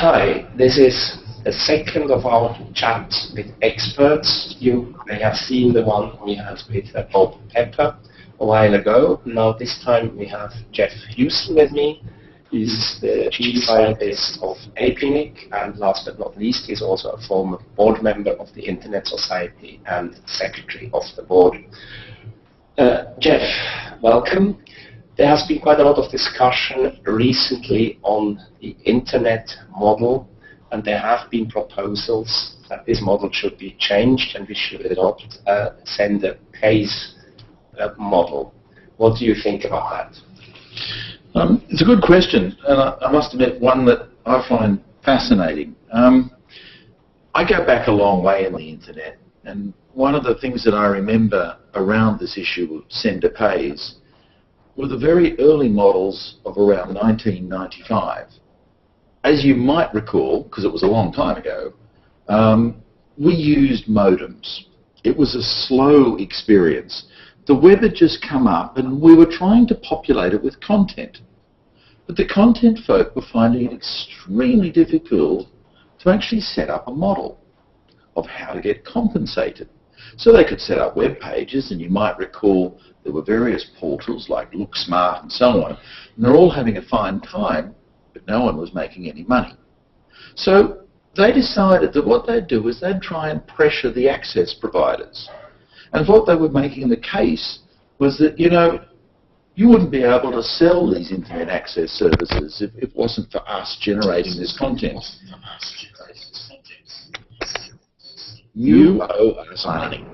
Hi, this is the second of our chats with experts. You may have seen the one we had with Bob Pepper a while ago. Now this time we have Geoff Huston with me. He's the chief scientist of APNIC, and last but not least, he's also a former board member of the Internet Society and secretary of the board. Geoff, welcome. There has been quite a lot of discussion recently on the Internet model, and there have been proposals that this model should be changed and we should adopt a sender pays model. What do you think about that? It's a good question, and I must admit one that I find fascinating. I go back a long way in the Internet, and one of the things that I remember around this issue of sender pays were the very early models of around 1995. As you might recall, because it was a long time ago, we used modems. It was a slow experience. The web had just come up and we were trying to populate it with content. But the content folk were finding it extremely difficult to actually set up a model of how to get compensated. So they could set up web pages, and you might recall there were various portals like Look Smart and so on, and they're all having a fine time, but no one was making any money. So they decided that what they'd do is they'd try and pressure the access providers. And what they were making the case was that, you wouldn't be able to sell these internet access services if it wasn't for us generating this content. You owe us money.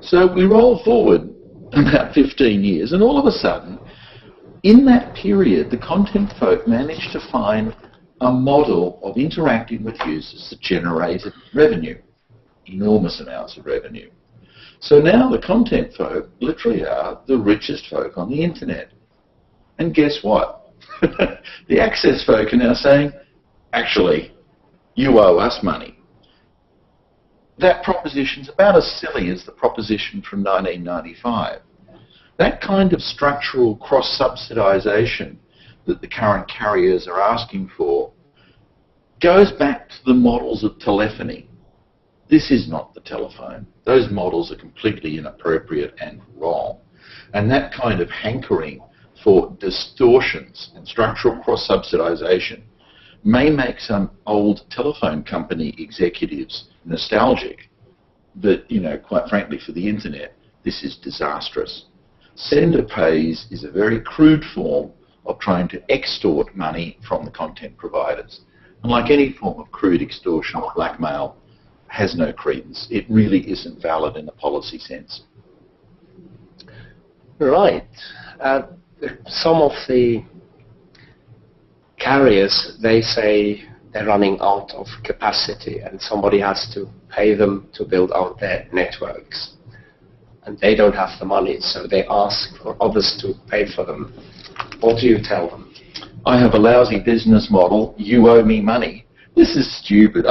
So we roll forward about 15 years, and all of a sudden, in that period, the content folk managed to find a model of interacting with users that generated revenue, enormous amounts of revenue. So now the content folk literally are the richest folk on the internet. And guess what? The access folk are now saying, actually, you owe us money. That proposition's about as silly as the proposition from 1995. That kind of structural cross-subsidisation that the current carriers are asking for goes back to the models of telephony. This is not the telephone. Those models are completely inappropriate and wrong. And that kind of hankering for distortions and structural cross-subsidisation may make some old telephone company executives nostalgic, but, quite frankly, for the internet, this is disastrous. Sender pays is a very crude form of trying to extort money from the content providers. And like any form of crude extortion or blackmail, has no credence. It really isn't valid in a policy sense. Right. Some of the carriers, they say they're running out of capacity and somebody has to pay them to build out their networks. And they don't have the money, so they ask for others to pay for them. What do you tell them? I have a lousy business model. You owe me money. This is stupid.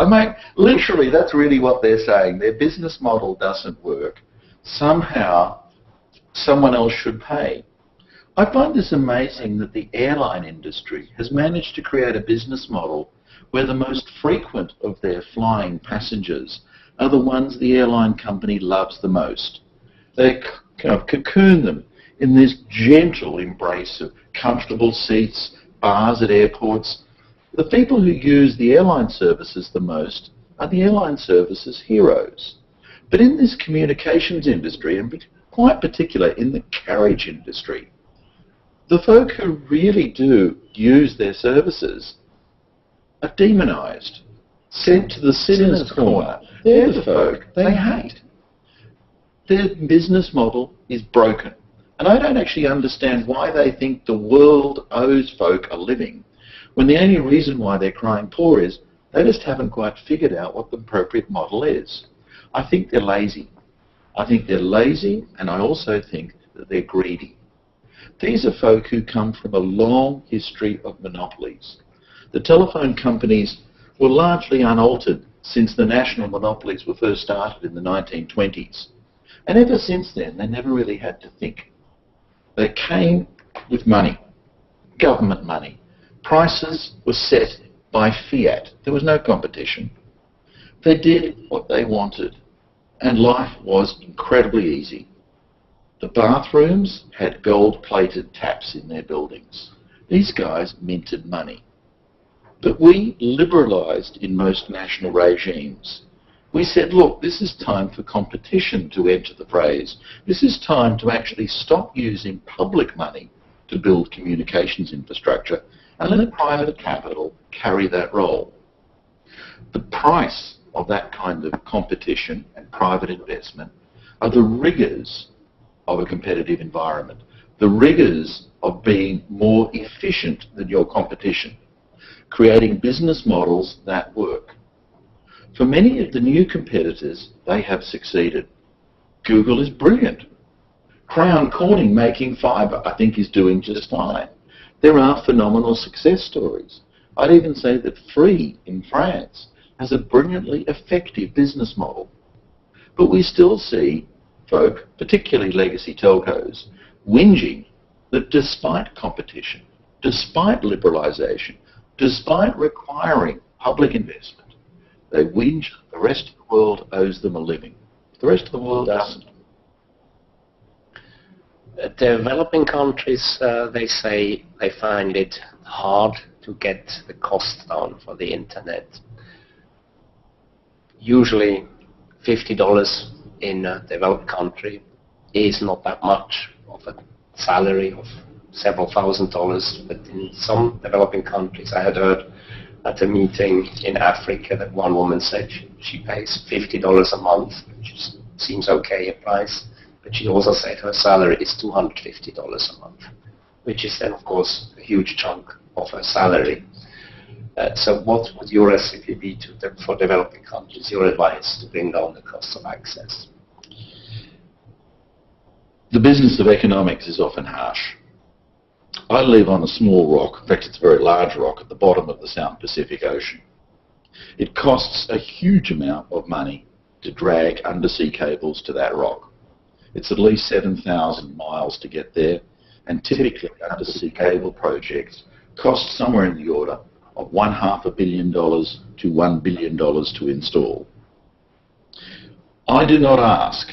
Literally, that's really what they're saying. Their business model doesn't work. Somehow, someone else should pay. I find this amazing that the airline industry has managed to create a business model where the most frequent of their flying passengers are the ones the airline company loves the most. They kind of cocoon them in this gentle embrace of comfortable seats, bars at airports. The people who use the airline services the most are the airline services heroes. But in this communications industry, and quite particular in the carriage industry, the folk who really do use their services are demonised, sent to the sinner's corner. They're the folk they hate. Their business model is broken. And I don't actually understand why they think the world owes folk a living, when the only reason why they're crying poor is they just haven't quite figured out what the appropriate model is. I think they're lazy. I think they're lazy, and I also think that they're greedy. These are folk who come from a long history of monopolies. The telephone companies were largely unaltered since the national monopolies were first started in the 1920s. And ever since then, they never really had to think. They came with money, government money. Prices were set by fiat. There was no competition. They did what they wanted, and life was incredibly easy. The bathrooms had gold-plated taps in their buildings. These guys minted money. But we liberalised in most national regimes. We said, look, this is time for competition to enter the phrase. This is time to actually stop using public money to build communications infrastructure and let private capital carry that role. The price of that kind of competition and private investment are the rigours of a competitive environment, the rigours of being more efficient than your competition, creating business models that work. For many of the new competitors, they have succeeded. Google is brilliant. Crown Corning making fibre, I think, is doing just fine. There are phenomenal success stories. I'd even say that Free in France has a brilliantly effective business model. But we still see folk, particularly legacy telcos, whinging that despite competition, despite liberalisation, despite requiring public investment, they whinge that the rest of the world owes them a living. The rest of the world doesn't. Developing countries, they say they find it hard to get the cost down for the internet. Usually $50 in a developed country is not that much of a salary of several $1,000s, but in some developing countries, I had heard at a meeting in Africa that one woman said she pays $50 a month, which seems okay a price, but she also said her salary is $250 a month, which is then of course a huge chunk of her salary. So what would your recipe be for developing countries, your advice to bring down the cost of access? The business of economics is often harsh. I live on a small rock, in fact it's a very large rock, at the bottom of the South Pacific Ocean. It costs a huge amount of money to drag undersea cables to that rock. It's at least 7,000 miles to get there, and typically undersea cable projects cost somewhere in the order of $500 million to $1 billion to install. I do not ask,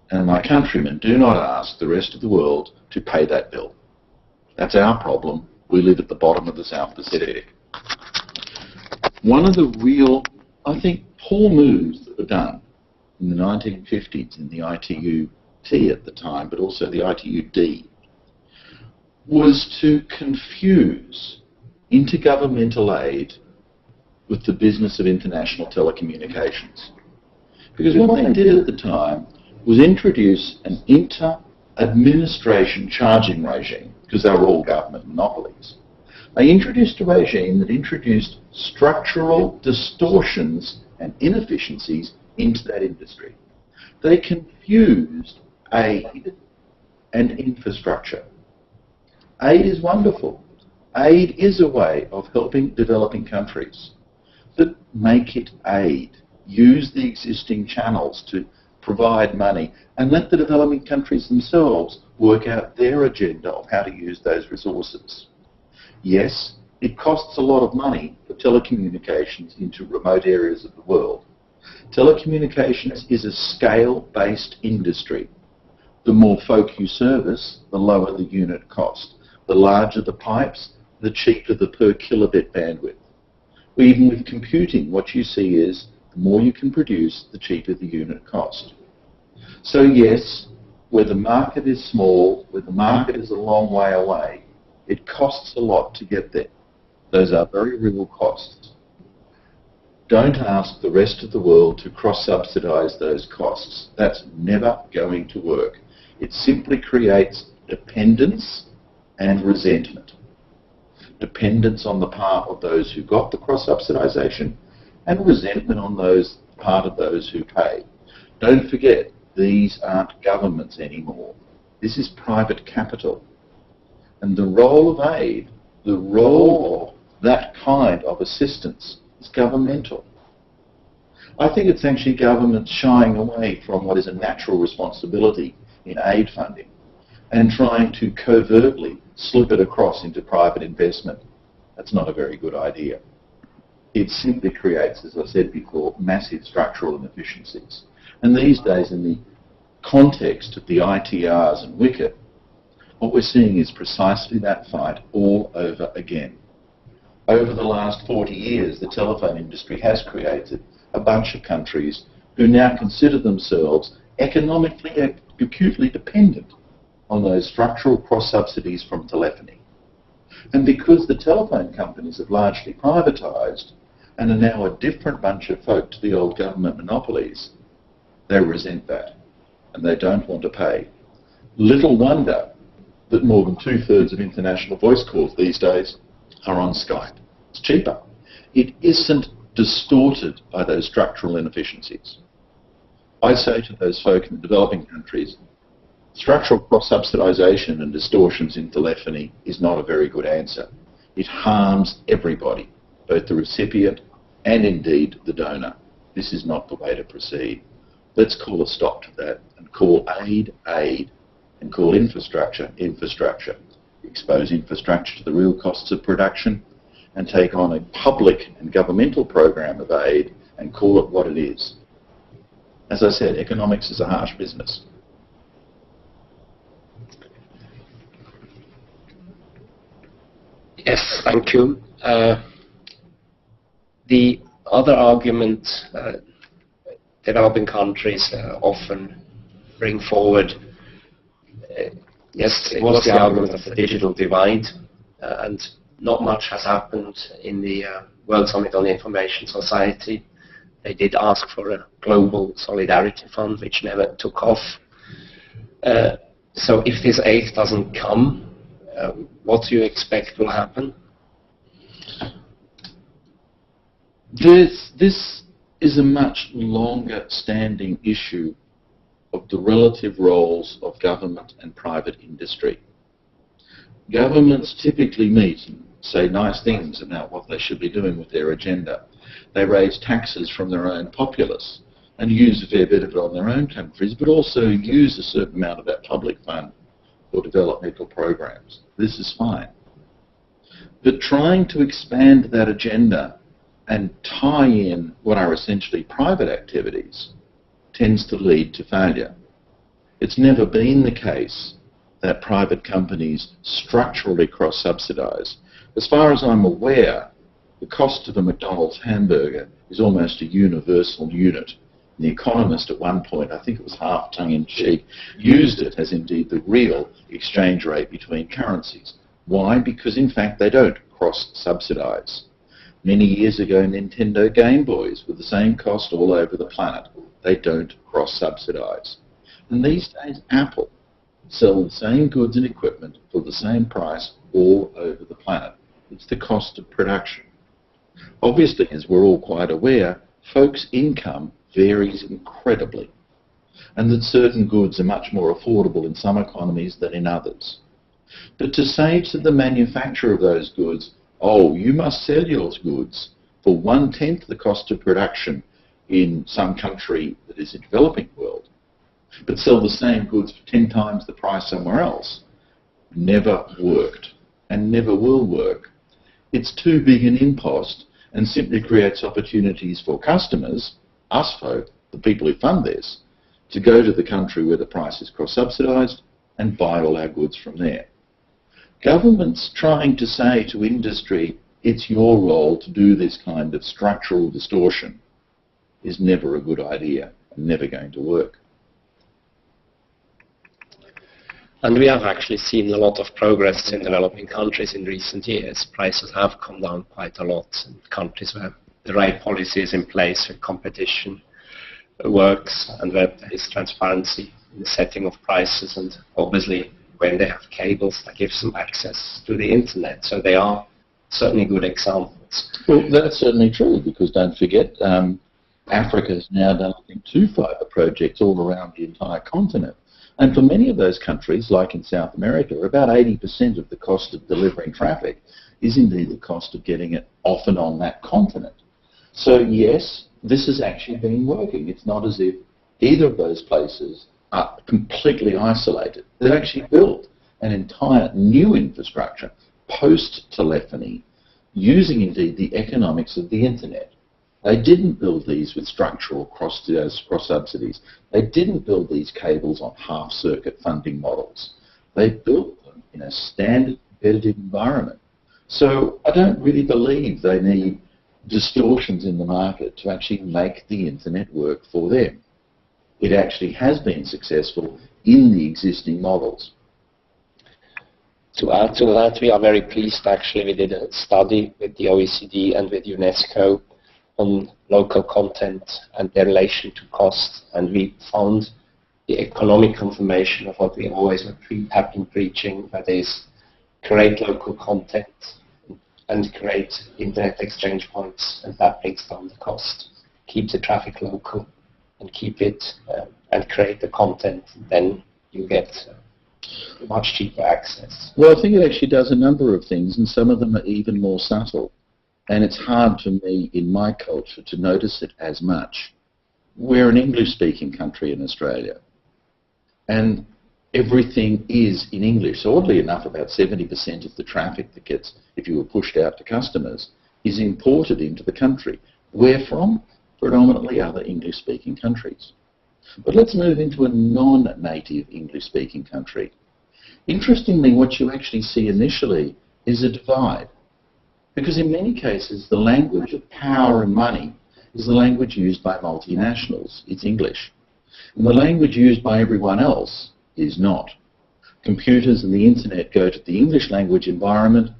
and my countrymen do not ask the rest of the world to pay that bill. That's our problem. We live at the bottom of the South Pacific. One of the real, I think, poor moves that were done in the 1950s in the ITU-T at the time, but also the ITU-D, was to confuse intergovernmental aid with the business of international telecommunications. Because what they did at the time was introduce an inter-administration charging regime, because they were all government monopolies. They introduced a regime that introduced structural distortions and inefficiencies into that industry. They confused aid and infrastructure. Aid is wonderful. Aid is a way of helping developing countries, but make it aid. Use the existing channels to provide money and let the developing countries themselves work out their agenda of how to use those resources. Yes, it costs a lot of money for telecommunications into remote areas of the world. Telecommunications is a scale-based industry. The more folk you service, the lower the unit cost. The larger the pipes, the cheaper the per kilobit bandwidth. Even with computing, what you see is the more you can produce, the cheaper the unit cost. So yes, where the market is small, where the market is a long way away, it costs a lot to get there. Those are very real costs. Don't ask the rest of the world to cross-subsidise those costs. That's never going to work. It simply creates dependence and resentment. Dependence on the part of those who got the cross-subsidisation and resentment on those part of those who pay. Don't forget, these aren't governments anymore. This is private capital. And the role of aid, the role of that kind of assistance is governmental. I think it's actually governments shying away from what is a natural responsibility in aid funding and trying to covertly slip it across into private investment. That's not a very good idea. it simply creates, as I said before, massive structural inefficiencies. And these days, in the context of the ITRs and WICET, what we're seeing is precisely that fight all over again. Over the last 40 years, the telephone industry has created a bunch of countries who now consider themselves economically acutely dependent on those structural cross-subsidies from telephony. And because the telephone companies have largely privatised and are now a different bunch of folk to the old government monopolies, they resent that and they don't want to pay. Little wonder that more than 2/3 of international voice calls these days are on Skype. It's cheaper. It isn't distorted by those structural inefficiencies. I say to those folk in the developing countries, structural cross-subsidisation and distortions in telephony is not a very good answer. It harms everybody, both the recipient and indeed the donor. This is not the way to proceed. Let's call a stop to that and call aid, aid, and call infrastructure, infrastructure. Expose infrastructure to the real costs of production and take on a public and governmental program of aid and call it what it is. As I said, economics is a harsh business. Yes, thank you. The other argument developing countries often bring forward, yes, it was the argument of the digital divide, and not much has happened in the World Summit on the Information Society. They did ask for a global solidarity fund, which never took off. So if this aid doesn't come, what do you expect will happen? This is a much longer standing issue of the relative roles of government and private industry. Governments typically meet and say nice things about what they should be doing with their agenda. They raise taxes from their own populace and use a fair bit of it on their own countries, but also use a certain amount of that public fund for developmental programs. This is fine. But trying to expand that agenda and tie in what are essentially private activities tends to lead to failure. It's never been the case that private companies structurally cross-subsidise. As far as I'm aware, the cost of a McDonald's hamburger is almost a universal unit. And The Economist at one point, I think it was half tongue-in-cheek, used it as indeed the real exchange rate between currencies. Why? Because in fact they don't cross-subsidise. Many years ago, Nintendo Game Boys were the same cost all over the planet. They don't cross-subsidise. And these days, Apple sell the same goods and equipment for the same price all over the planet. It's the cost of production. Obviously, as we're all quite aware, folks' income varies incredibly, and that certain goods are much more affordable in some economies than in others. But to say to the manufacturer of those goods, oh, you must sell your goods for 1/10 the cost of production in some country that is a developing world, but sell the same goods for 10 times the price somewhere else, never worked and never will work. It's too big an impost and simply creates opportunities for customers, us folk, the people who fund this, to go to the country where the price is cross-subsidised and buy all our goods from there. Governments trying to say to industry, it's your role to do this kind of structural distortion, is never a good idea and never going to work. And we have actually seen a lot of progress in developing countries in recent years. Prices have come down quite a lot in countries where the right policy is in place, where competition works, and where there is transparency in the setting of prices, and obviously when they have cables that gives them access to the internet. So they are certainly good examples. Well, that's certainly true, because don't forget, Africa has now done, I think, 2 fibre projects all around the entire continent. And for many of those countries, like in South America, about 80% of the cost of delivering traffic is indeed the cost of getting it off and on that continent. So yes, this has actually been working. It's not as if either of those places are completely isolated. They've actually built an entire new infrastructure, post-telephony, using indeed the economics of the internet. They didn't build these with structural cross subsidies. They didn't build these cables on half-circuit funding models. They built them in a standard competitive environment. So I don't really believe they need distortions in the market to actually make the internet work for them. It actually has been successful in the existing models. To add to that, we are very pleased actually. We did a study with the OECD and with UNESCO on local content and their relation to cost, and we found the economic confirmation of what we always have been preaching, that is, create local content and create internet exchange points, and that brings down the cost. Keep the traffic local and keep it and create the content, then you get much cheaper access. Well, I think it actually does a number of things, and some of them are even more subtle. And it's hard for me in my culture to notice it as much. We're an English-speaking country in Australia, and everything is in English. So oddly enough, about 70% of the traffic that gets, if you were pushed out to customers, is imported into the country. Where from? Predominantly other English-speaking countries. But let's move into a non-native English-speaking country. Interestingly, what you actually see initially is a divide. Because in many cases, the language of power and money is the language used by multinationals. It's English. And the language used by everyone else is not. Computers and the internet go to the English language environment,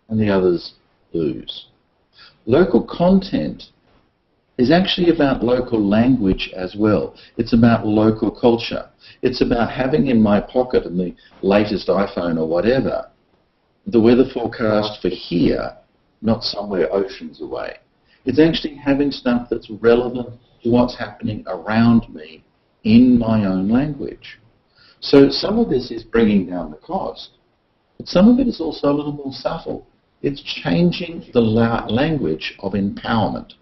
and the others lose. Local content is actually about local language as well. It's about local culture. It's about having in my pocket, in the latest iPhone or whatever, the weather forecast for here, not somewhere oceans away. It's actually having stuff that's relevant to what's happening around me in my own language. So some of this is bringing down the cost, but some of it is also a little more subtle. It's changing the language of empowerment.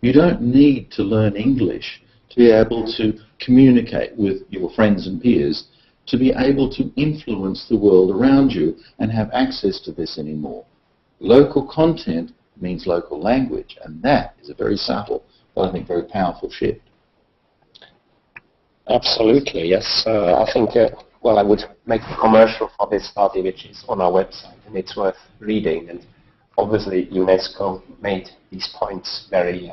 You don't need to learn English to be able to communicate with your friends and peers, to be able to influence the world around you and have access to this anymore. Local content means local language, and that is a very subtle, but I think very powerful shift. Absolutely, yes. I think, well, I would make a commercial for this study, which is on our website, and it's worth reading. And obviously, UNESCO made these points very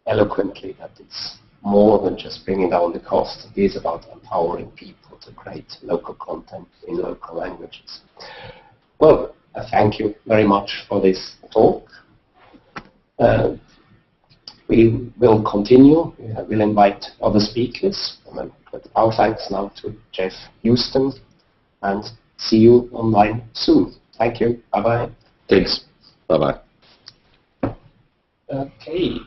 eloquently, that it's more than just bringing down the cost. It is about empowering people to create local content in local languages. Well, thank you very much for this talk. We will continue. We'll invite other speakers. But our thanks now to Geoff Huston, and see you online soon. Thank you. Bye-bye. Thanks. Bye-bye. Okay.